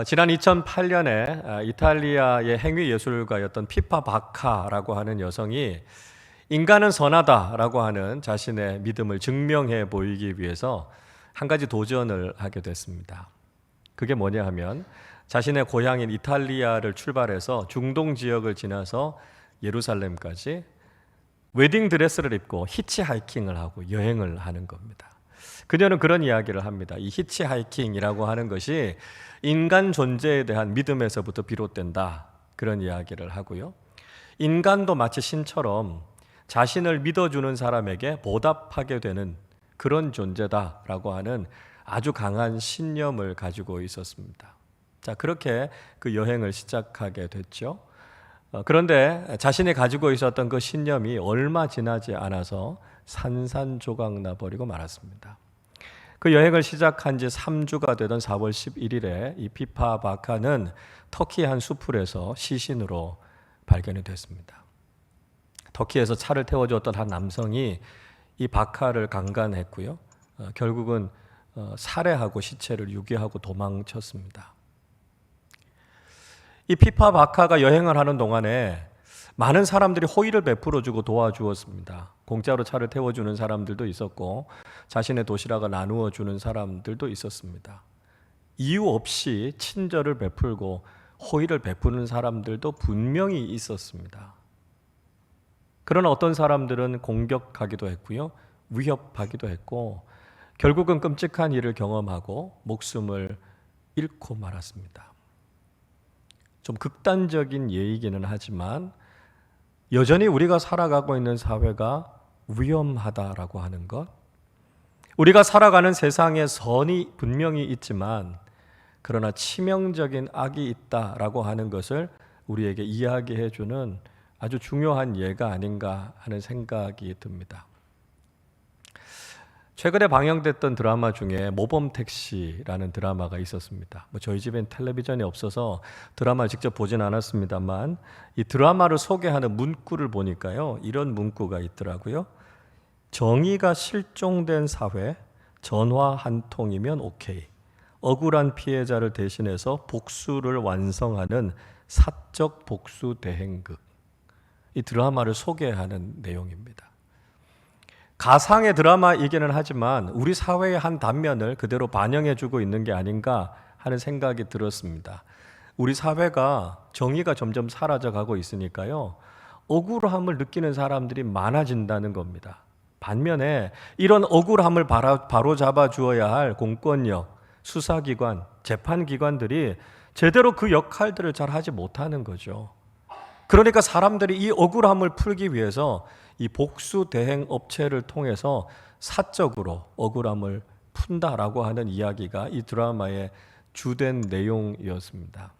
지난 2008년에 이탈리아의 행위 예술가였던 피파 바카라고 하는 여성이 인간은 선하다라고 하는 자신의 믿음을 증명해 보이기 위해서 한 가지 도전을 하게 됐습니다. 그게 뭐냐 하면 자신의 고향인 이탈리아를 출발해서 중동 지역을 지나서 예루살렘까지 웨딩 드레스를 입고 히치하이킹을 하고 여행을 하는 겁니다. 그녀는 그런 이야기를 합니다. 이 히치하이킹이라고 하는 것이 인간 존재에 대한 믿음에서부터 비롯된다. 그런 이야기를 하고요. 인간도 마치 신처럼 자신을 믿어주는 사람에게 보답하게 되는 그런 존재다라고 하는 아주 강한 신념을 가지고 있었습니다. 자, 그렇게 그 여행을 시작하게 됐죠. 그런데 자신이 가지고 있었던 그 신념이 얼마 지나지 않아서 산산조각 나버리고 말았습니다. 그 여행을 시작한 지 3주가 되던 4월 11일에 이 피파 바카는 터키 한 수풀에서 시신으로 발견이 됐습니다. 터키에서 차를 태워주었던 한 남성이 이 바카를 강간했고요. 결국은 살해하고 시체를 유기하고 도망쳤습니다. 이 피파 바카가 여행을 하는 동안에 많은 사람들이 호의를 베풀어주고 도와주었습니다. 공짜로 차를 태워주는 사람들도 있었고 자신의 도시락을 나누어 주는 사람들도 있었습니다. 이유 없이 친절을 베풀고 호의를 베푸는 사람들도 분명히 있었습니다. 그러나 어떤 사람들은 공격하기도 했고요, 위협하기도 했고 결국은 끔찍한 일을 경험하고 목숨을 잃고 말았습니다. 좀 극단적인 예이기는 하지만 여전히 우리가 살아가고 있는 사회가 위험하다라고 하는 것, 우리가 살아가는 세상에 선이 분명히 있지만 그러나 치명적인 악이 있다라고 하는 것을 우리에게 이야기해 주는 아주 중요한 예가 아닌가 하는 생각이 듭니다. 최근에 방영됐던 드라마 중에 모범택시라는 드라마가 있었습니다. 저희 집엔 텔레비전이 없어서 드라마를 직접 보진 않았습니다만 이 드라마를 소개하는 문구를 보니까요, 이런 문구가 있더라고요. 정의가 실종된 사회, 전화 한 통이면 오케이. 억울한 피해자를 대신해서 복수를 완성하는 사적 복수 대행극. 이 드라마를 소개하는 내용입니다. 가상의 드라마이기는 하지만 우리 사회의 한 단면을 그대로 반영해주고 있는 게 아닌가 하는 생각이 들었습니다. 우리 사회가 정의가 점점 사라져가고 있으니까요, 억울함을 느끼는 사람들이 많아진다는 겁니다. 반면에 이런 억울함을 바로잡아 주어야 할 공권력, 수사기관, 재판기관들이 제대로 그 역할들을 잘 하지 못하는 거죠. 그러니까 사람들이 이 억울함을 풀기 위해서 이 복수 대행 업체를 통해서 사적으로 억울함을 푼다라고 하는 이야기가 이 드라마의 주된 내용이었습니다.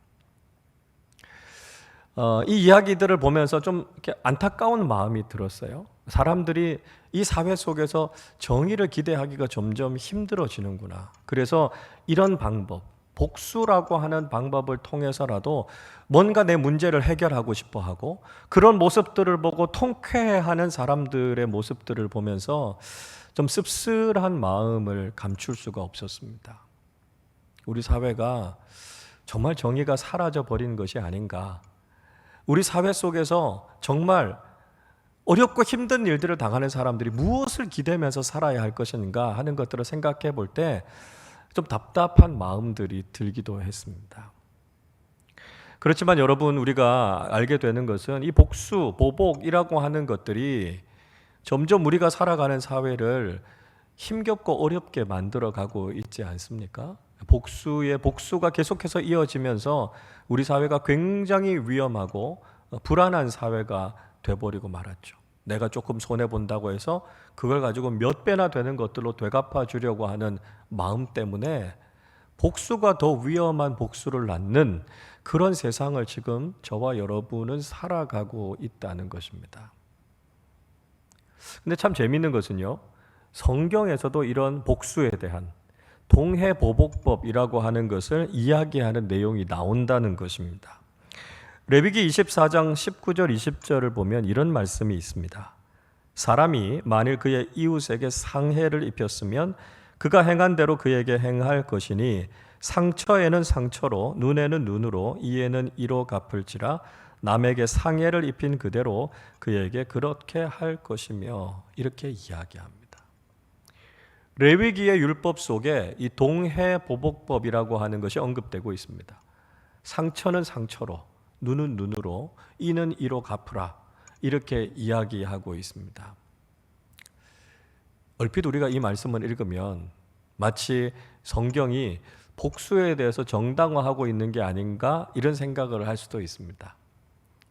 이 이야기들을 보면서 좀 이렇게 안타까운 마음이 들었어요. 사람들이 이 사회 속에서 정의를 기대하기가 점점 힘들어지는구나. 그래서 이런 방법, 복수라고 하는 방법을 통해서라도 뭔가 내 문제를 해결하고 싶어 하고 그런 모습들을 보고 통쾌해하는 사람들의 모습들을 보면서 좀 씁쓸한 마음을 감출 수가 없었습니다. 우리 사회가 정말 정의가 사라져 버린 것이 아닌가. 우리 사회 속에서 정말 어렵고 힘든 일들을 당하는 사람들이 무엇을 기대면서 살아야 할 것인가 하는 것들을 생각해 볼 때 좀 답답한 마음들이 들기도 했습니다. 그렇지만 여러분, 우리가 알게 되는 것은 이 복수, 보복이라고 하는 것들이 점점 우리가 살아가는 사회를 힘겹고 어렵게 만들어가고 있지 않습니까? 복수가 계속해서 이어지면서 우리 사회가 굉장히 위험하고 불안한 사회가 돼버리고 말았죠. 내가 조금 손해본다고 해서 그걸 가지고 몇 배나 되는 것들로 되갚아 주려고 하는 마음 때문에 복수가 더 위험한 복수를 낳는 그런 세상을 지금 저와 여러분은 살아가고 있다는 것입니다. 근데 참 재미있는 것은요, 성경에서도 이런 복수에 대한 동해보복법이라고 하는 것을 이야기하는 내용이 나온다는 것입니다. 레위기 24장 19절 20절을 보면 이런 말씀이 있습니다. 사람이 만일 그의 이웃에게 상해를 입혔으면 그가 행한 대로 그에게 행할 것이니 상처에는 상처로, 눈에는 눈으로, 이에는 이로 갚을지라. 남에게 상해를 입힌 그대로 그에게 그렇게 할 것이며, 이렇게 이야기합니다. 레위기의 율법 속에 이 동해보복법이라고 하는 것이 언급되고 있습니다. 상처는 상처로, 눈은 눈으로, 이는 이로 갚으라, 이렇게 이야기하고 있습니다. 얼핏 우리가 이 말씀을 읽으면 마치 성경이 복수에 대해서 정당화하고 있는 게 아닌가, 이런 생각을 할 수도 있습니다.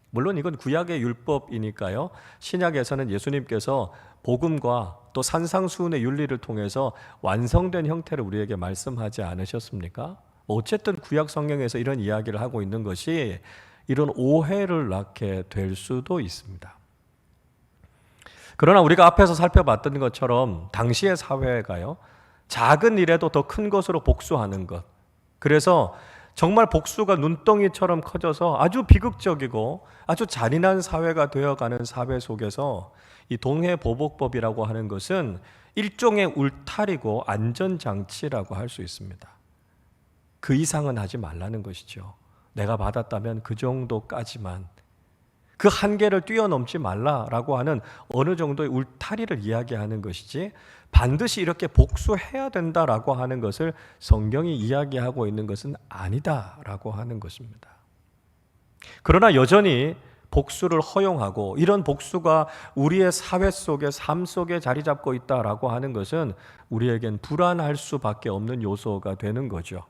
물론 이건 구약의 율법이니까요. 신약에서는 예수님께서 복음과 또 산상수훈의 윤리를 통해서 완성된 형태를 우리에게 말씀하지 않으셨습니까? 어쨌든 구약 성경에서 이런 이야기를 하고 있는 것이 이런 오해를 낳게 될 수도 있습니다. 그러나 우리가 앞에서 살펴봤던 것처럼 당시의 사회가요, 작은 일에도 더 큰 것으로 복수하는 것, 그래서 정말 복수가 눈덩이처럼 커져서 아주 비극적이고 아주 잔인한 사회가 되어가는 사회 속에서 이 동해보복법이라고 하는 것은 일종의 울타리고 안전장치라고 할 수 있습니다. 그 이상은 하지 말라는 것이죠. 내가 받았다면 그 정도까지만, 그 한계를 뛰어넘지 말라라고 하는 어느 정도의 울타리를 이야기하는 것이지, 반드시 이렇게 복수해야 된다라고 하는 것을 성경이 이야기하고 있는 것은 아니다라고 하는 것입니다. 그러나 여전히 복수를 허용하고 이런 복수가 우리의 사회 속에, 삶 속에 자리 잡고 있다라고 하는 것은 우리에겐 불안할 수밖에 없는 요소가 되는 거죠.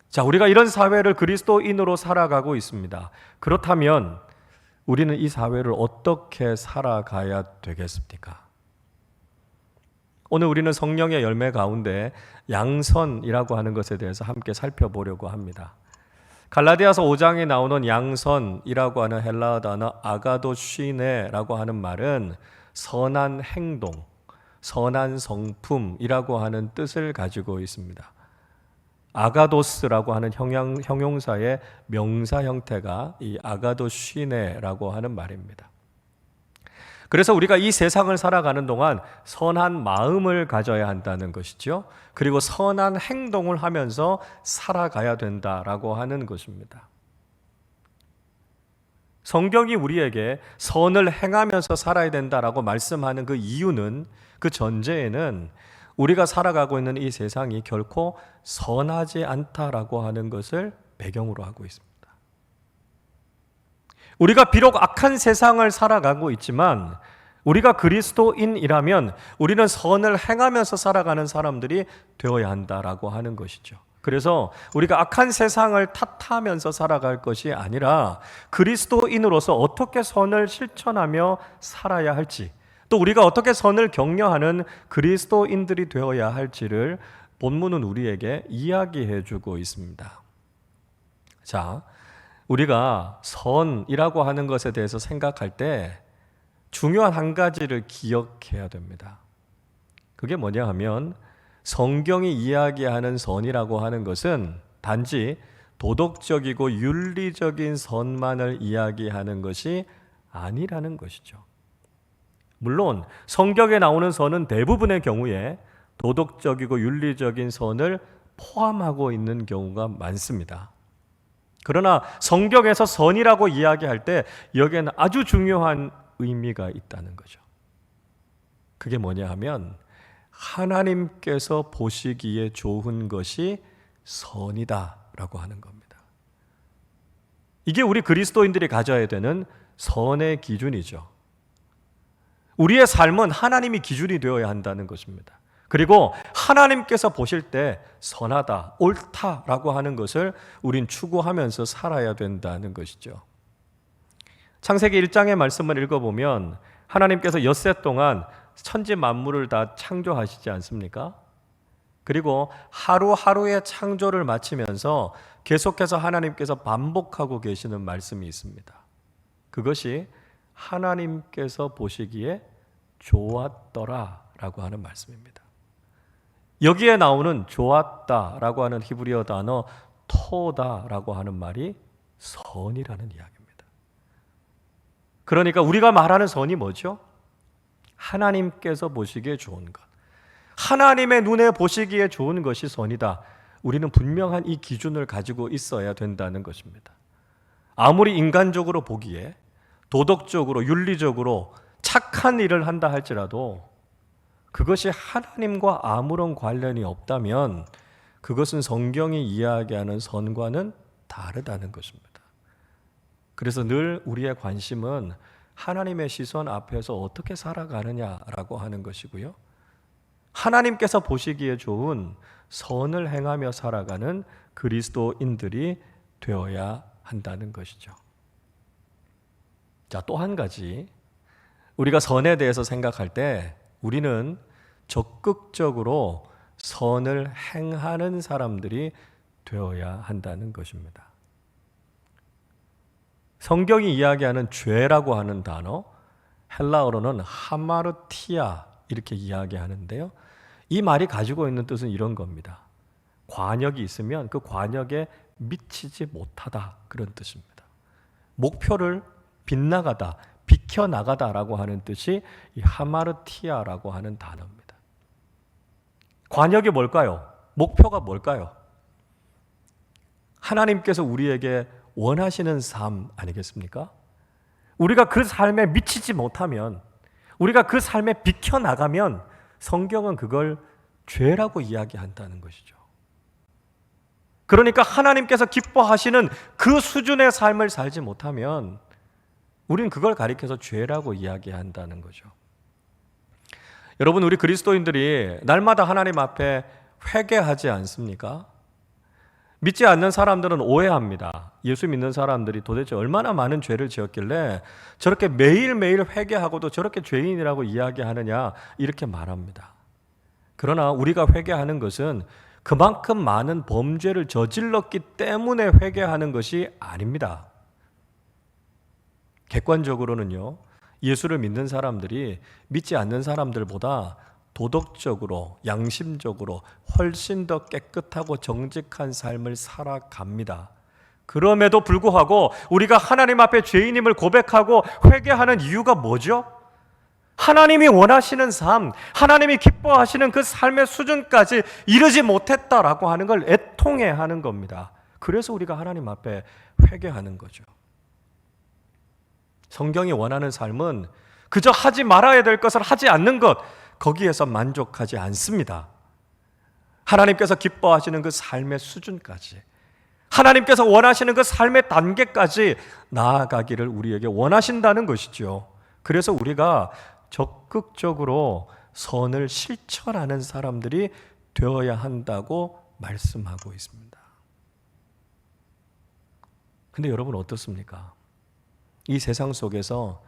자, 우리가 이런 사회를 그리스도인으로 살아가고 있습니다. 그렇다면 우리는 이 사회를 어떻게 살아가야 되겠습니까? 오늘 우리는 성령의 열매 가운데 양선이라고 하는 것에 대해서 함께 살펴보려고 합니다. 갈라디아서 5장에 나오는 양선이라고 하는 헬라어 단어 아가도시네라고 하는 말은 선한 행동, 선한 성품이라고 하는 뜻을 가지고 있습니다. 아가도스라고 하는 형용사의 명사 형태가 이 아가도시네라고 하는 말입니다. 그래서 우리가 이 세상을 살아가는 동안 선한 마음을 가져야 한다는 것이죠. 그리고 선한 행동을 하면서 살아가야 된다라고 하는 것입니다. 성경이 우리에게 선을 행하면서 살아야 된다라고 말씀하는 그 이유는, 그 전제에는 우리가 살아가고 있는 이 세상이 결코 선하지 않다라고 하는 것을 배경으로 하고 있습니다. 우리가 비록 악한 세상을 살아가고 있지만 우리가 그리스도인이라면 우리는 선을 행하면서 살아가는 사람들이 되어야 한다라고 하는 것이죠. 그래서 우리가 악한 세상을 탓하면서 살아갈 것이 아니라 그리스도인으로서 어떻게 선을 실천하며 살아야 할지, 또 우리가 어떻게 선을 격려하는 그리스도인들이 되어야 할지를 본문은 우리에게 이야기해 주고 있습니다. 자, 우리가 선이라고 하는 것에 대해서 생각할 때 중요한 한 가지를 기억해야 됩니다. 그게 뭐냐 하면, 성경이 이야기하는 선이라고 하는 것은 단지 도덕적이고 윤리적인 선만을 이야기하는 것이 아니라는 것이죠. 물론 성경에 나오는 선은 대부분의 경우에 도덕적이고 윤리적인 선을 포함하고 있는 경우가 많습니다. 그러나 성경에서 선이라고 이야기할 때 여기에는 아주 중요한 의미가 있다는 거죠. 그게 뭐냐 하면, 하나님께서 보시기에 좋은 것이 선이다라고 하는 겁니다. 이게 우리 그리스도인들이 가져야 되는 선의 기준이죠. 우리의 삶은 하나님이 기준이 되어야 한다는 것입니다. 그리고 하나님께서 보실 때 선하다, 옳다라고 하는 것을 우린 추구하면서 살아야 된다는 것이죠. 창세기 1장의 말씀을 읽어보면 하나님께서 엿새 동안 천지 만물을 다 창조하시지 않습니까? 그리고 하루하루의 창조를 마치면서 계속해서 하나님께서 반복하고 계시는 말씀이 있습니다. 그것이 하나님께서 보시기에 좋았더라라고 하는 말씀입니다. 여기에 나오는 좋았다라고 하는 히브리어 단어 토다라고 하는 말이 선이라는 이야기입니다. 그러니까 우리가 말하는 선이 뭐죠? 하나님께서 보시기에 좋은 것, 하나님의 눈에 보시기에 좋은 것이 선이다. 우리는 분명한 이 기준을 가지고 있어야 된다는 것입니다. 아무리 인간적으로 보기에 도덕적으로 윤리적으로 착한 일을 한다 할지라도 그것이 하나님과 아무런 관련이 없다면 그것은 성경이 이야기하는 선과는 다르다는 것입니다. 그래서 늘 우리의 관심은 하나님의 시선 앞에서 어떻게 살아가느냐라고 하는 것이고요. 하나님께서 보시기에 좋은 선을 행하며 살아가는 그리스도인들이 되어야 한다는 것이죠. 자, 또 한 가지. 우리가 선에 대해서 생각할 때 우리는 적극적으로 선을 행하는 사람들이 되어야 한다는 것입니다. 성경이 이야기하는 죄라고 하는 단어, 헬라어로는 하마르티아 이렇게 이야기하는데요. 이 말이 가지고 있는 뜻은 이런 겁니다. 관역이 있으면 그 관역에 미치지 못하다, 그런 뜻입니다. 목표를 빗나가다, 비켜나가다라고 하는 뜻이 이 하마르티아라고 하는 단어입니다. 관역이 뭘까요? 목표가 뭘까요? 하나님께서 우리에게 원하시는 삶 아니겠습니까? 우리가 그 삶에 미치지 못하면, 우리가 그 삶에 비켜나가면 성경은 그걸 죄라고 이야기한다는 것이죠. 그러니까 하나님께서 기뻐하시는 그 수준의 삶을 살지 못하면 우리는 그걸 가리켜서 죄라고 이야기한다는 거죠. 여러분, 우리 그리스도인들이 날마다 하나님 앞에 회개하지 않습니까? 믿지 않는 사람들은 오해합니다. 예수 믿는 사람들이 도대체 얼마나 많은 죄를 지었길래 저렇게 매일매일 회개하고도 저렇게 죄인이라고 이야기하느냐, 이렇게 말합니다. 그러나 우리가 회개하는 것은 그만큼 많은 범죄를 저질렀기 때문에 회개하는 것이 아닙니다. 객관적으로는요, 예수를 믿는 사람들이 믿지 않는 사람들보다 도덕적으로, 양심적으로 훨씬 더 깨끗하고 정직한 삶을 살아갑니다. 그럼에도 불구하고 우리가 하나님 앞에 죄인임을 고백하고 회개하는 이유가 뭐죠? 하나님이 원하시는 삶, 하나님이 기뻐하시는 그 삶의 수준까지 이르지 못했다라고 하는 걸 애통해하는 겁니다. 그래서 우리가 하나님 앞에 회개하는 거죠. 성경이 원하는 삶은 그저 하지 말아야 될 것을 하지 않는 것, 거기에서 만족하지 않습니다. 하나님께서 기뻐하시는 그 삶의 수준까지, 하나님께서 원하시는 그 삶의 단계까지 나아가기를 우리에게 원하신다는 것이죠. 그래서 우리가 적극적으로 선을 실천하는 사람들이 되어야 한다고 말씀하고 있습니다. 근데 여러분 어떻습니까? 이 세상 속에서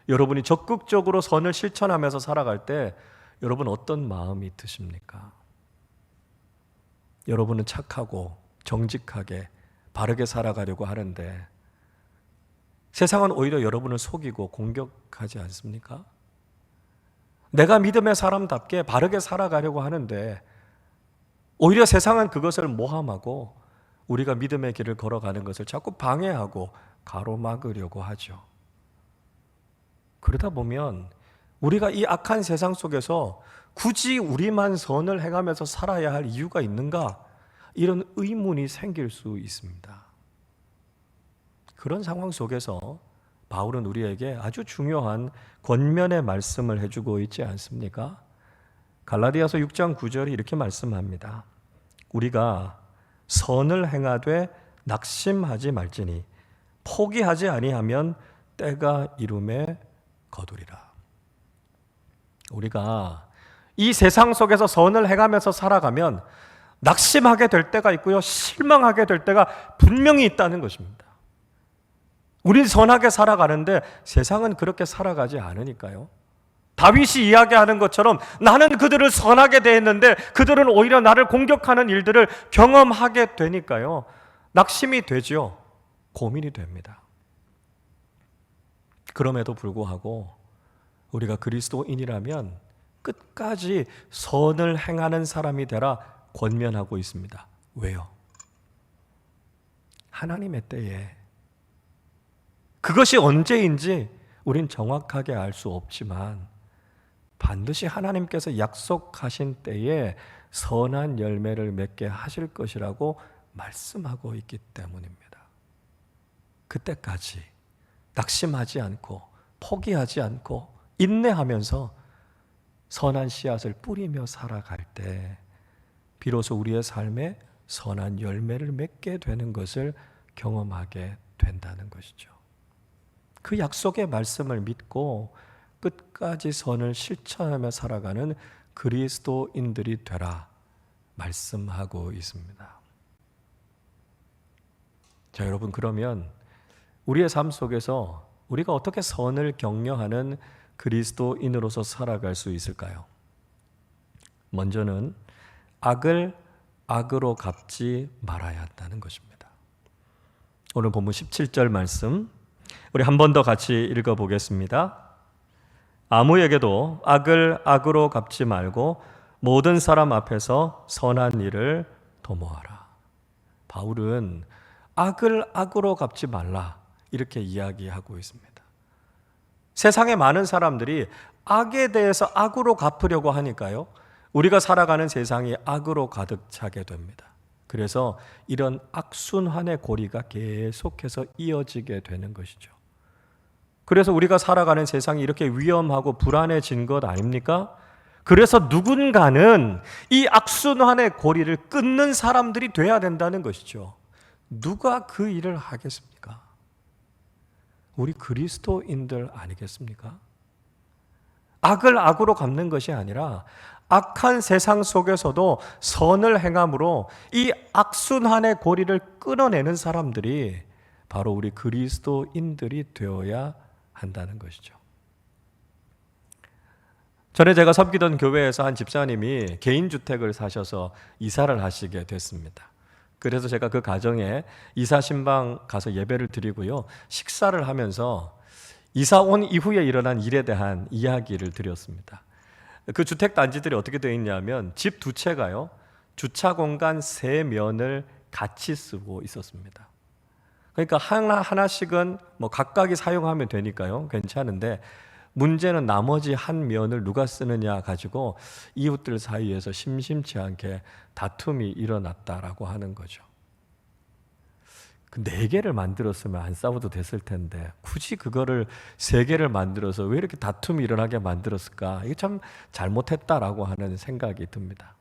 여러분이 적극적으로 선을 실천하면서 살아갈 때 여러분 어떤 마음이 드십니까? 여러분은 착하고 정직하게 바르게 살아가려고 하는데 세상은 오히려 여러분을 속이고 공격하지 않습니까? 내가 믿음의 사람답게 바르게 살아가려고 하는데 오히려 세상은 그것을 모함하고 우리가 믿음의 길을 걸어가는 것을 자꾸 방해하고 가로막으려고 하죠. 그러다 보면 우리가 이 악한 세상 속에서 굳이 우리만 선을 행하면서 살아야 할 이유가 있는가? 이런 의문이 생길 수 있습니다. 그런 상황 속에서 바울은 우리에게 아주 중요한 권면의 말씀을 해주고 있지 않습니까? 갈라디아서 6장 9절이 이렇게 말씀합니다. 우리가 선을 행하되 낙심하지 말지니 포기하지 아니하면 때가 이름에 거두리라. 우리가 이 세상 속에서 선을 행하면서 살아가면 낙심하게 될 때가 있고요, 실망하게 될 때가 분명히 있다는 것입니다. 우린 선하게 살아가는데 세상은 그렇게 살아가지 않으니까요. 다윗이 이야기하는 것처럼 나는 그들을 선하게 대했는데 그들은 오히려 나를 공격하는 일들을 경험하게 되니까요, 낙심이 되죠. 고민이 됩니다. 그럼에도 불구하고 우리가 그리스도인이라면 끝까지 선을 행하는 사람이 되라 권면하고 있습니다. 왜요? 하나님의 때에, 그것이 언제인지 우린 정확하게 알 수 없지만 반드시 하나님께서 약속하신 때에 선한 열매를 맺게 하실 것이라고 말씀하고 있기 때문입니다. 그때까지 낙심하지 않고 포기하지 않고 인내하면서 선한 씨앗을 뿌리며 살아갈 때 비로소 우리의 삶에 선한 열매를 맺게 되는 것을 경험하게 된다는 것이죠. 그 약속의 말씀을 믿고 끝까지 선을 실천하며 살아가는 그리스도인들이 되라 말씀하고 있습니다. 자, 여러분, 그러면 우리의 삶 속에서 우리가 어떻게 선을 격려하는 그리스도인으로서 살아갈 수 있을까요? 먼저는 악을 악으로 갚지 말아야 한다는 것입니다. 오늘 본문 17절 말씀 우리 한 번 더 같이 읽어보겠습니다. 아무에게도 악을 악으로 갚지 말고 모든 사람 앞에서 선한 일을 도모하라. 바울은 악을 악으로 갚지 말라 이렇게 이야기하고 있습니다. 세상의 많은 사람들이 악에 대해서 악으로 갚으려고 하니까요, 우리가 살아가는 세상이 악으로 가득 차게 됩니다. 그래서 이런 악순환의 고리가 계속해서 이어지게 되는 것이죠. 그래서 우리가 살아가는 세상이 이렇게 위험하고 불안해진 것 아닙니까? 그래서 누군가는 이 악순환의 고리를 끊는 사람들이 돼야 된다는 것이죠. 누가 그 일을 하겠습니까? 우리 그리스도인들 아니겠습니까? 악을 악으로 갚는 것이 아니라 악한 세상 속에서도 선을 행함으로 이 악순환의 고리를 끊어내는 사람들이 바로 우리 그리스도인들이 되어야 한다는 것이죠. 전에 제가 섬기던 교회에서 한 집사님이 개인주택을 사셔서 이사를 하시게 됐습니다. 그래서 제가 그 가정에 이사 신방 가서 예배를 드리고요, 식사를 하면서 이사 온 이후에 일어난 일에 대한 이야기를 드렸습니다. 그 주택 단지들이 어떻게 되어 있냐면 집 두 채가요, 주차 공간 3면을 같이 쓰고 있었습니다. 그러니까 하나씩은 뭐 각각이 사용하면 되니까요, 괜찮은데 문제는 나머지 한 면을 누가 쓰느냐 가지고 이웃들 사이에서 심심치 않게 다툼이 일어났다라고 하는 거죠. 그 4개를 만들었으면 안 싸워도 됐을 텐데 굳이 그거를 3개를 만들어서 왜 이렇게 다툼이 일어나게 만들었을까? 이게 참 잘못했다라고 하는 생각이 듭니다.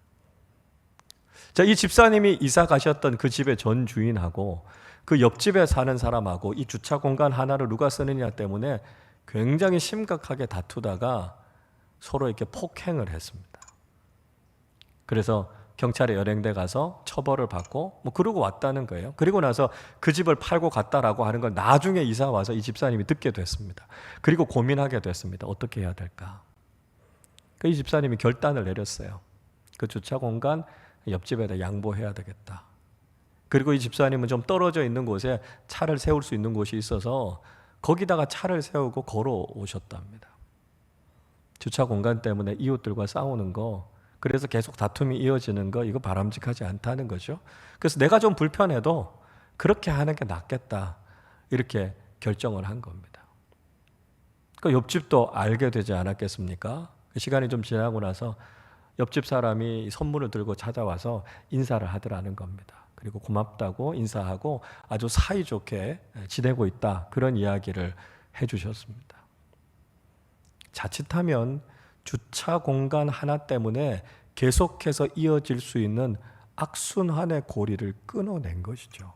자, 이 집사님이 이사 가셨던 그 집의 전 주인하고 그 옆집에 사는 사람하고 이 주차 공간 하나를 누가 쓰느냐 때문에 굉장히 심각하게 다투다가 서로 이렇게 폭행을 했습니다. 그래서 경찰에 연행돼 가서 처벌을 받고 그러고 왔다는 거예요. 그리고 나서 그 집을 팔고 갔다라고 하는 걸 나중에 이사 와서 이 집사님이 듣게 됐습니다. 그리고 고민하게 됐습니다. 어떻게 해야 될까? 이 집사님이 결단을 내렸어요. 그 주차 공간 옆집에다 양보해야 되겠다. 그리고 이 집사님은 좀 떨어져 있는 곳에 차를 세울 수 있는 곳이 있어서 거기다가 차를 세우고 걸어오셨답니다. 주차 공간 때문에 이웃들과 싸우는 거, 그래서 계속 다툼이 이어지는 거, 이거 바람직하지 않다는 거죠. 그래서 내가 좀 불편해도 그렇게 하는 게 낫겠다 이렇게 결정을 한 겁니다. 그 옆집도 알게 되지 않았겠습니까? 그 시간이 좀 지나고 나서 옆집 사람이 선물을 들고 찾아와서 인사를 하더라는 겁니다. 그리고 고맙다고 인사하고 아주 사이좋게 지내고 있다, 그런 이야기를 해주셨습니다. 자칫하면 주차 공간 하나 때문에 계속해서 이어질 수 있는 악순환의 고리를 끊어낸 것이죠.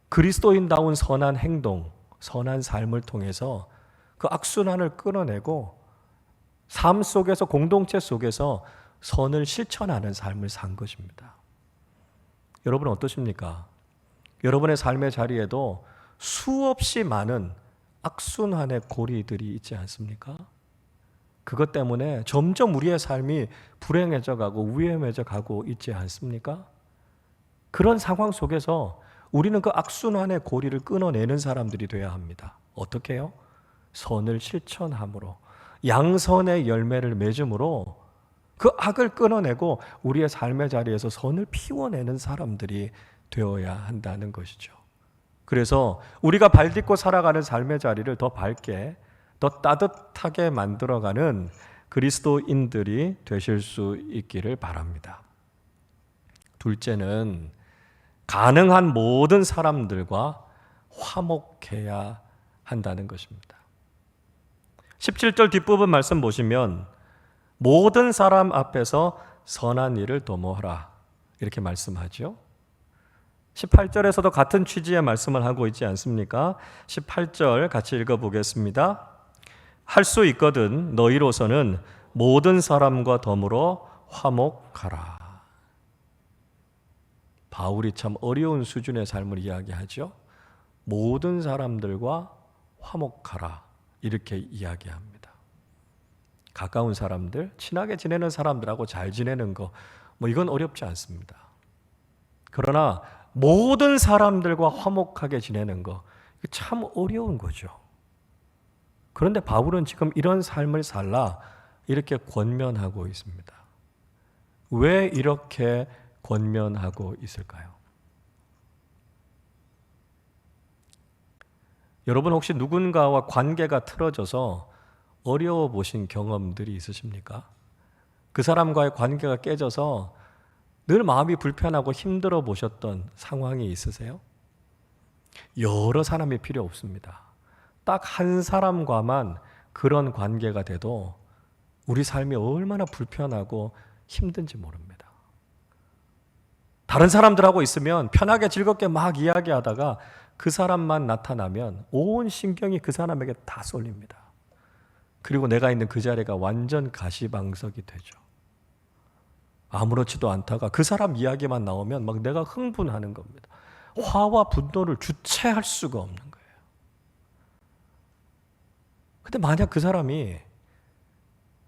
그리스도인다운 선한 행동, 선한 삶을 통해서 그 악순환을 끊어내고 삶 속에서, 공동체 속에서 선을 실천하는 삶을 산 것입니다. 여러분은 어떠십니까? 여러분의 삶의 자리에도 수없이 많은 악순환의 고리들이 있지 않습니까? 그것 때문에 점점 우리의 삶이 불행해져 가고 위험해져 가고 있지 않습니까? 그런 상황 속에서 우리는 그 악순환의 고리를 끊어내는 사람들이 되어야 합니다. 어떻게 해요? 선을 실천함으로, 양선의 열매를 맺음으로 그 악을 끊어내고 우리의 삶의 자리에서 선을 피워내는 사람들이 되어야 한다는 것이죠. 그래서 우리가 발딛고 살아가는 삶의 자리를 더 밝게, 더 따뜻하게 만들어가는 그리스도인들이 되실 수 있기를 바랍니다. 둘째는 가능한 모든 사람들과 화목해야 한다는 것입니다. 17절 뒷부분 말씀 보시면 모든 사람 앞에서 선한 일을 도모하라 이렇게 말씀하죠. 18절에서도 같은 취지의 말씀을 하고 있지 않습니까? 18절 같이 읽어보겠습니다. 할 수 있거든 너희로서는 모든 사람과 더불어 화목하라. 바울이 참 어려운 수준의 삶을 이야기하죠. 모든 사람들과 화목하라 이렇게 이야기합니다. 가까운 사람들, 친하게 지내는 사람들하고 잘 지내는 거 이건 어렵지 않습니다. 그러나 모든 사람들과 화목하게 지내는 거 참 어려운 거죠. 그런데 바울은 지금 이런 삶을 살라 이렇게 권면하고 있습니다. 왜 이렇게 권면하고 있을까요? 여러분 혹시 누군가와 관계가 틀어져서 어려워 보신 경험들이 있으십니까? 그 사람과의 관계가 깨져서 늘 마음이 불편하고 힘들어 보셨던 상황이 있으세요? 여러 사람이 필요 없습니다. 딱 한 사람과만 그런 관계가 돼도 우리 삶이 얼마나 불편하고 힘든지 모릅니다. 다른 사람들하고 있으면 편하게 즐겁게 막 이야기하다가 그 사람만 나타나면 온 신경이 그 사람에게 다 쏠립니다. 그리고 내가 있는 그 자리가 완전 가시방석이 되죠. 아무렇지도 않다가 그 사람 이야기만 나오면 막 내가 흥분하는 겁니다. 화와 분노를 주체할 수가 없는 거예요. 근데 만약 그 사람이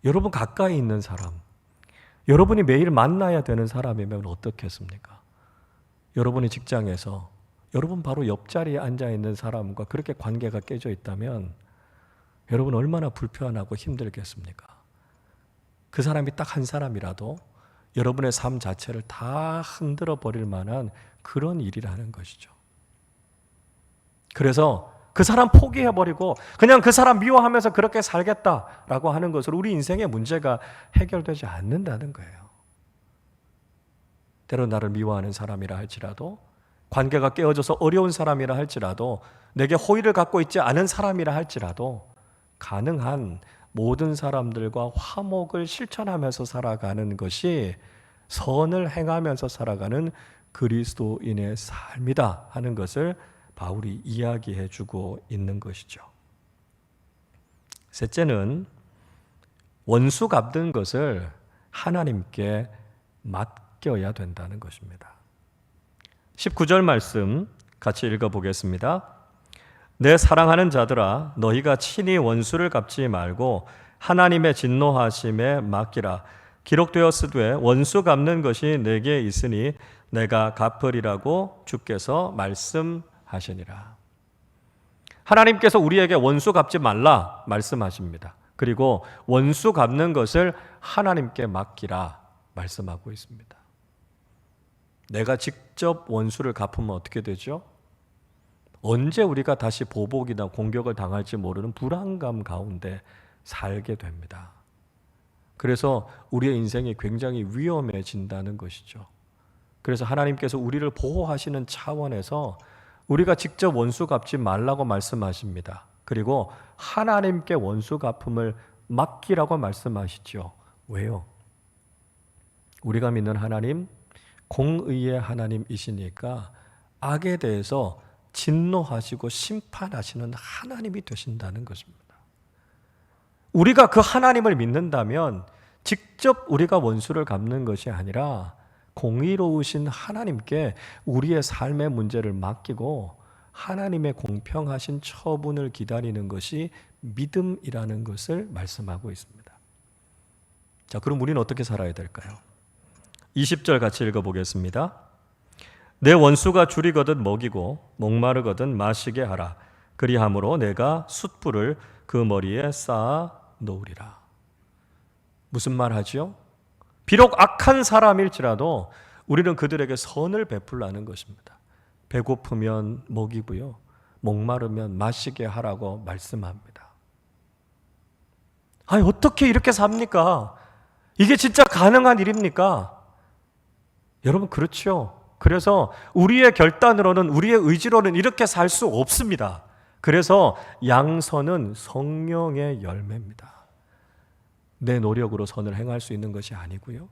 여러분 가까이 있는 사람, 여러분이 매일 만나야 되는 사람이면 어떻겠습니까? 여러분이 직장에서 여러분 바로 옆자리에 앉아 있는 사람과 그렇게 관계가 깨져 있다면 여러분 얼마나 불편하고 힘들겠습니까? 그 사람이 딱 한 사람이라도 여러분의 삶 자체를 다 흔들어 버릴 만한 그런 일이라는 것이죠. 그래서 그 사람 포기해버리고 그냥 그 사람 미워하면서 그렇게 살겠다라고 하는 것으로 우리 인생의 문제가 해결되지 않는다는 거예요. 때로 나를 미워하는 사람이라 할지라도, 관계가 깨어져서 어려운 사람이라 할지라도, 내게 호의를 갖고 있지 않은 사람이라 할지라도 가능한 모든 사람들과 화목을 실천하면서 살아가는 것이 선을 행하면서 살아가는 그리스도인의 삶이다 하는 것을 바울이 이야기해 주고 있는 것이죠. 셋째는 원수 갚는 것을 하나님께 맡겨야 된다는 것입니다. 19절 말씀 같이 읽어보겠습니다. 내 사랑하는 자들아 너희가 친히 원수를 갚지 말고 하나님의 진노하심에 맡기라. 기록되었으되 원수 갚는 것이 내게 있으니 내가 갚으리라고 주께서 말씀하시니라. 하나님께서 우리에게 원수 갚지 말라 말씀하십니다. 그리고 원수 갚는 것을 하나님께 맡기라 말씀하고 있습니다. 내가 직접 원수를 갚으면 어떻게 되죠? 언제 우리가 다시 보복이나 공격을 당할지 모르는 불안감 가운데 살게 됩니다. 그래서 우리의 인생이 굉장히 위험해진다는 것이죠. 그래서 하나님께서 우리를 보호하시는 차원에서 우리가 직접 원수 갚지 말라고 말씀하십니다. 그리고 하나님께 원수 갚음을 맡기라고 말씀하시죠. 왜요? 우리가 믿는 하나님, 공의의 하나님이시니까 악에 대해서 진노하시고 심판하시는 하나님이 되신다는 것입니다. 우리가 그 하나님을 믿는다면 직접 우리가 원수를 갚는 것이 아니라 공의로우신 하나님께 우리의 삶의 문제를 맡기고 하나님의 공평하신 처분을 기다리는 것이 믿음이라는 것을 말씀하고 있습니다. 자, 그럼 우리는 어떻게 살아야 될까요? 20절 같이 읽어보겠습니다. 내 원수가 줄이거든 먹이고 목마르거든 마시게 하라. 그리함으로 내가 숯불을 그 머리에 쌓아 놓으리라. 무슨 말 하죠? 비록 악한 사람일지라도 우리는 그들에게 선을 베풀라는 것입니다. 배고프면 먹이고요, 목마르면 마시게 하라고 말씀합니다. 아니, 어떻게 이렇게 삽니까? 이게 진짜 가능한 일입니까? 여러분, 그렇죠. 그래서 우리의 결단으로는, 우리의 의지로는 이렇게 살 수 없습니다. 그래서 양선은 성령의 열매입니다. 내 노력으로 선을 행할 수 있는 것이 아니고요.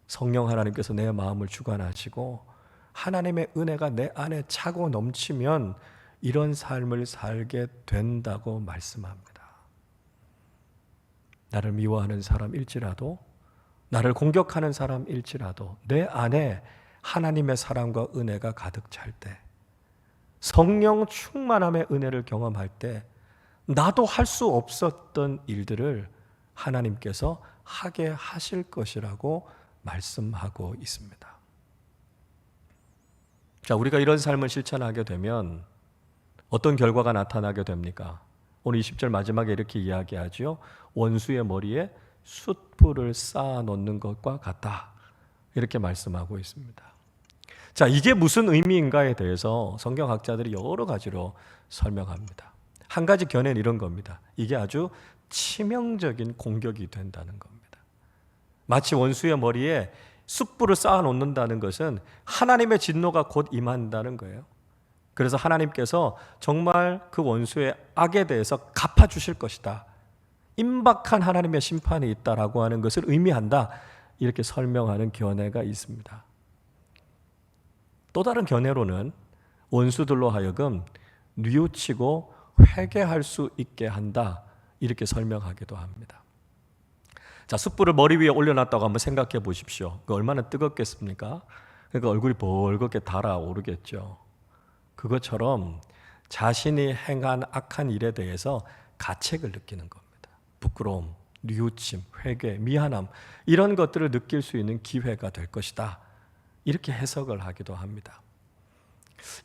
성령 하나님께서 내 마음을 주관하시고 하나님의 은혜가 내 안에 차고 넘치면 이런 삶을 살게 된다고 말씀합니다. 나를 미워하는 사람일지라도, 나를 공격하는 사람일지라도 내 안에 하나님의 사랑과 은혜가 가득 찰 때, 성령 충만함의 은혜를 경험할 때 나도 할 수 없었던 일들을 하나님께서 하게 하실 것이라고 말씀하고 있습니다. 자, 우리가 이런 삶을 실천하게 되면 어떤 결과가 나타나게 됩니까? 오늘 20절 마지막에 이렇게 이야기하죠. 원수의 머리에 숯불을 쌓아 놓는 것과 같다. 이렇게 말씀하고 있습니다. 자, 이게 무슨 의미인가에 대해서 성경학자들이 여러 가지로 설명합니다. 한 가지 견해는 이런 겁니다. 이게 아주 치명적인 공격이 된다는 겁니다. 마치 원수의 머리에 숯불을 쌓아 놓는다는 것은 하나님의 진노가 곧 임한다는 거예요. 그래서 하나님께서 정말 그 원수의 악에 대해서 갚아주실 것이다. 임박한 하나님의 심판이 있다라고 하는 것을 의미한다. 이렇게 설명하는 견해가 있습니다. 또 다른 견해로는 원수들로 하여금 뉘우치고 회개할 수 있게 한다. 이렇게 설명하기도 합니다. 자, 숯불을 머리 위에 올려놨다고 한번 생각해 보십시오. 그 얼마나 뜨겁겠습니까? 그러니까 얼굴이 벌겋게 달아오르겠죠. 그것처럼 자신이 행한 악한 일에 대해서 가책을 느끼는 겁니다. 부끄러움, 뉘우침, 회개, 미안함 이런 것들을 느낄 수 있는 기회가 될 것이다. 이렇게 해석을 하기도 합니다.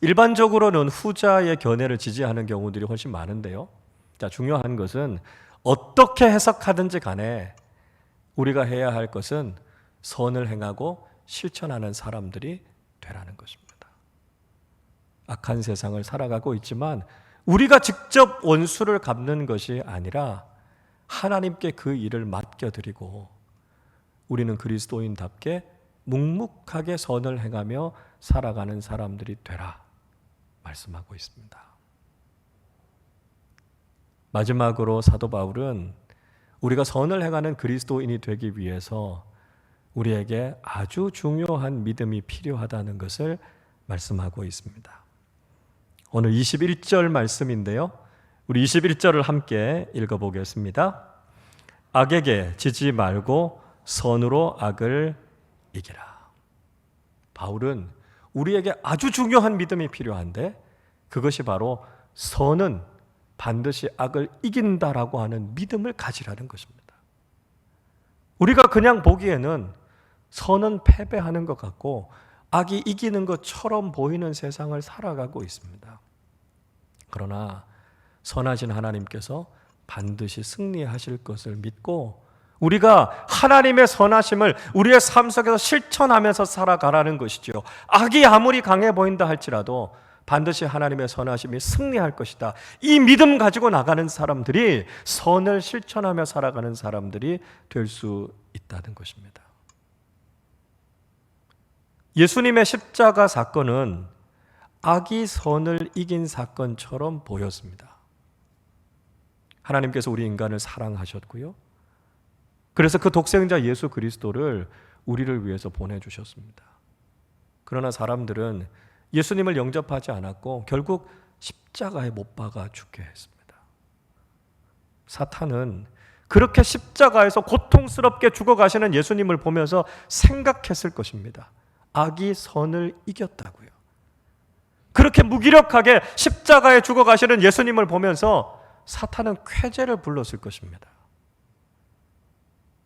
일반적으로는 후자의 견해를 지지하는 경우들이 훨씬 많은데요. 자, 중요한 것은 어떻게 해석하든지 간에 우리가 해야 할 것은 선을 행하고 실천하는 사람들이 되라는 것입니다. 악한 세상을 살아가고 있지만 우리가 직접 원수를 갚는 것이 아니라 하나님께 그 일을 맡겨드리고 우리는 그리스도인답게 묵묵하게 선을 행하며 살아가는 사람들이 되라 말씀하고 있습니다. 마지막으로 사도 바울은 우리가 선을 행하는 그리스도인이 되기 위해서 우리에게 아주 중요한 믿음이 필요하다는 것을 말씀하고 있습니다. 오늘 21절 말씀인데요. 우리 21절을 함께 읽어보겠습니다. 악에게 지지 말고 선으로 악을 이기라. 바울은 우리에게 아주 중요한 믿음이 필요한데 그것이 바로 선은 반드시 악을 이긴다라고 하는 믿음을 가지라는 것입니다. 우리가 그냥 보기에는 선은 패배하는 것 같고 악이 이기는 것처럼 보이는 세상을 살아가고 있습니다. 그러나 선하신 하나님께서 반드시 승리하실 것을 믿고 우리가 하나님의 선하심을 우리의 삶 속에서 실천하면서 살아가라는 것이죠. 악이 아무리 강해 보인다 할지라도 반드시 하나님의 선하심이 승리할 것이다. 이 믿음 가지고 나가는 사람들이 선을 실천하며 살아가는 사람들이 될 수 있다는 것입니다. 예수님의 십자가 사건은 악이 선을 이긴 사건처럼 보였습니다. 하나님께서 우리 인간을 사랑하셨고요. 그래서 그 독생자 예수 그리스도를 우리를 위해서 보내주셨습니다. 그러나 사람들은 예수님을 영접하지 않았고 결국 십자가에 못 박아 죽게 했습니다. 사탄은 그렇게 십자가에서 고통스럽게 죽어가시는 예수님을 보면서 생각했을 것입니다. 악이 선을 이겼다고요. 그렇게 무기력하게 십자가에 죽어가시는 예수님을 보면서 사탄은 쾌재를 불렀을 것입니다.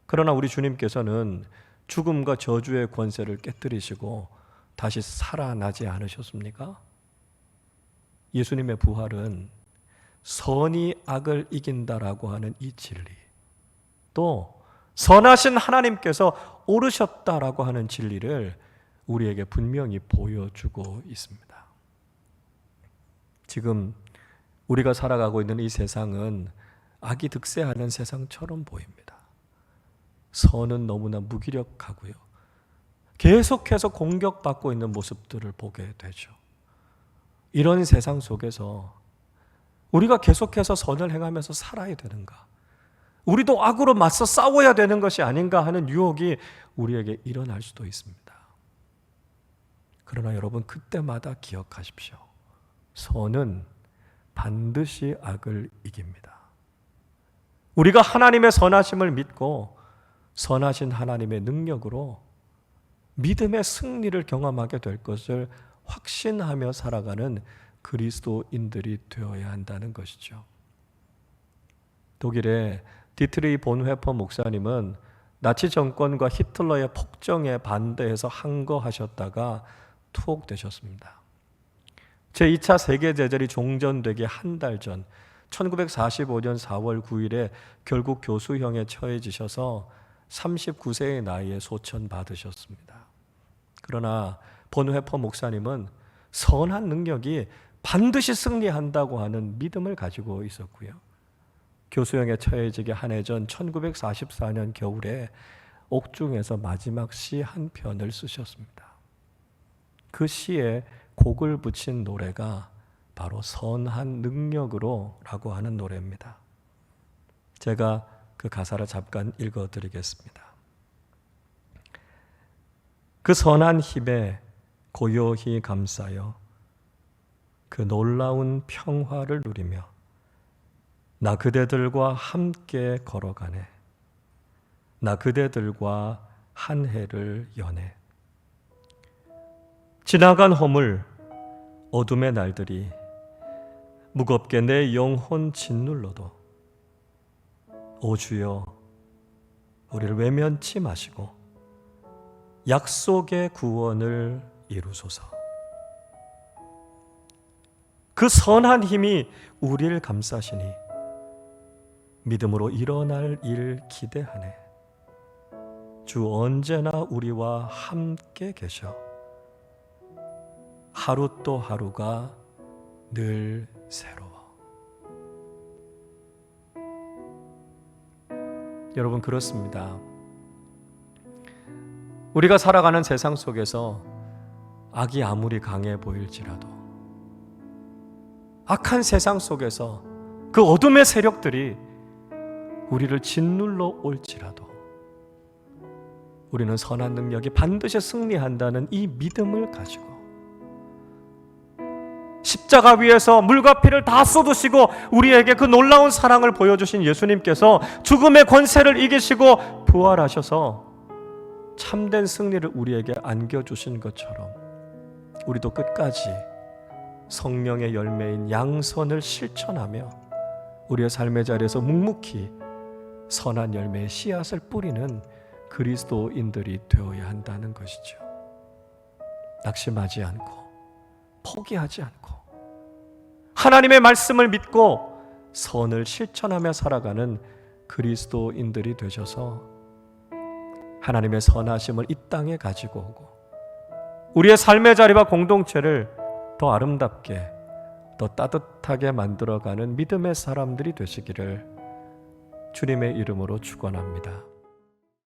그러나 우리 주님께서는 죽음과 저주의 권세를 깨뜨리시고 다시 살아나지 않으셨습니까? 예수님의 부활은 선이 악을 이긴다라고 하는 이 진리, 또 선하신 하나님께서 오르셨다라고 하는 진리를 우리에게 분명히 보여주고 있습니다. 지금 우리가 살아가고 있는 이 세상은 악이 득세하는 세상처럼 보입니다. 선은 너무나 무기력하고요. 계속해서 공격받고 있는 모습들을 보게 되죠. 이런 세상 속에서 우리가 계속해서 선을 행하면서 살아야 되는가? 우리도 악으로 맞서 싸워야 되는 것이 아닌가 하는 유혹이 우리에게 일어날 수도 있습니다. 그러나 여러분, 그때마다 기억하십시오. 선은 반드시 악을 이깁니다. 우리가 하나님의 선하심을 믿고 선하신 하나님의 능력으로 믿음의 승리를 경험하게 될 것을 확신하며 살아가는 그리스도인들이 되어야 한다는 것이죠. 독일의 디트리 본회퍼 목사님은 나치 정권과 히틀러의 폭정에 반대해서 항거하셨다가 투옥되셨습니다. 제2차 세계대전이 종전되기 한 달 전 1945년 4월 9일에 결국 교수형에 처해지셔서 39세의 나이에 소천받으셨습니다. 그러나 본회퍼 목사님은 선한 능력이 반드시 승리한다고 하는 믿음을 가지고 있었고요. 교수형에 처해지기 한 해 전 1944년 겨울에 옥중에서 마지막 시 한 편을 쓰셨습니다. 그 시에 곡을 붙인 노래가 바로 선한 능력으로 라고 하는 노래입니다. 제가 그 가사를 잠깐 읽어드리겠습니다. 그 선한 힘에 고요히 감싸여 그 놀라운 평화를 누리며 나 그대들과 함께 걸어가네. 나 그대들과 한 해를 여네. 지나간 허물 어둠의 날들이 무겁게 내 영혼 짓눌러도 오 주여 우리를 외면치 마시고 약속의 구원을 이루소서. 그 선한 힘이 우리를 감싸시니 믿음으로 일어날 일 기대하네. 주 언제나 우리와 함께 계셔 하루 또 하루가 늘 새로워. 여러분, 그렇습니다. 우리가 살아가는 세상 속에서 악이 아무리 강해 보일지라도, 악한 세상 속에서 그 어둠의 세력들이 우리를 짓눌러 올지라도 우리는 선한 능력이 반드시 승리한다는 이 믿음을 가지고 십자가 위에서 물과 피를 다 쏟으시고 우리에게 그 놀라운 사랑을 보여주신 예수님께서 죽음의 권세를 이기시고 부활하셔서 참된 승리를 우리에게 안겨주신 것처럼 우리도 끝까지 성령의 열매인 양선을 실천하며 우리의 삶의 자리에서 묵묵히 선한 열매의 씨앗을 뿌리는 그리스도인들이 되어야 한다는 것이죠. 낙심하지 않고 포기하지 않고 하나님의 말씀을 믿고 선을 실천하며 살아가는 그리스도인들이 되셔서 하나님의 선하심을 이 땅에 가지고 오고 우리의 삶의 자리와 공동체를 더 아름답게 더 따뜻하게 만들어가는 믿음의 사람들이 되시기를 주님의 이름으로 축원합니다.